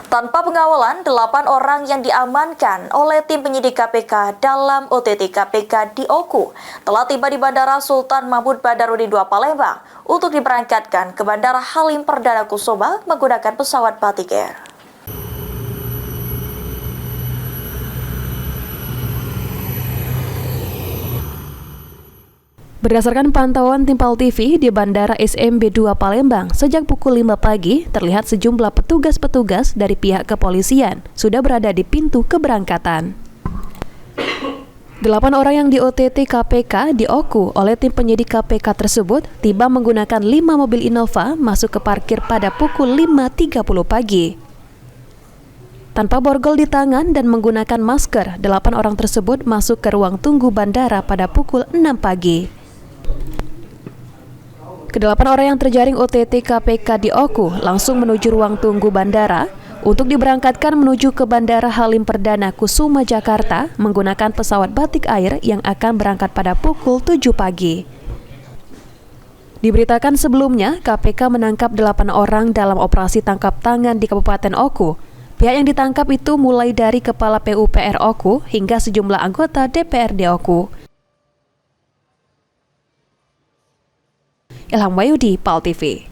Tanpa pengawalan, 8 orang yang diamankan oleh tim penyidik KPK dalam OTT KPK di Oku telah tiba di Bandara Sultan Mahmud Badarudin II Palembang untuk diberangkatkan ke Bandara Halim Perdana Kusuma menggunakan pesawat Batik Air. Berdasarkan pantauan Timpal TV di Bandara SMB 2 Palembang, sejak pukul 5 pagi terlihat sejumlah petugas-petugas dari pihak kepolisian sudah berada di pintu keberangkatan. 8 orang yang di OTT KPK di Oku oleh tim penyidik KPK tersebut tiba menggunakan 5 mobil Innova masuk ke parkir pada pukul 5.30 pagi. Tanpa borgol di tangan dan menggunakan masker, 8 orang tersebut masuk ke ruang tunggu bandara pada pukul 6 pagi. Kedelapan orang yang terjaring OTT KPK di Oku langsung menuju ruang tunggu bandara untuk diberangkatkan menuju ke Bandara Halim Perdana Kusuma, Jakarta menggunakan pesawat Batik Air yang akan berangkat pada pukul 7 pagi. Diberitakan sebelumnya, KPK menangkap 8 orang dalam operasi tangkap tangan di Kabupaten Oku. Pihak yang ditangkap itu mulai dari Kepala PUPR Oku hingga sejumlah anggota DPRD Oku. Ilham Wahyudi, PAL TV.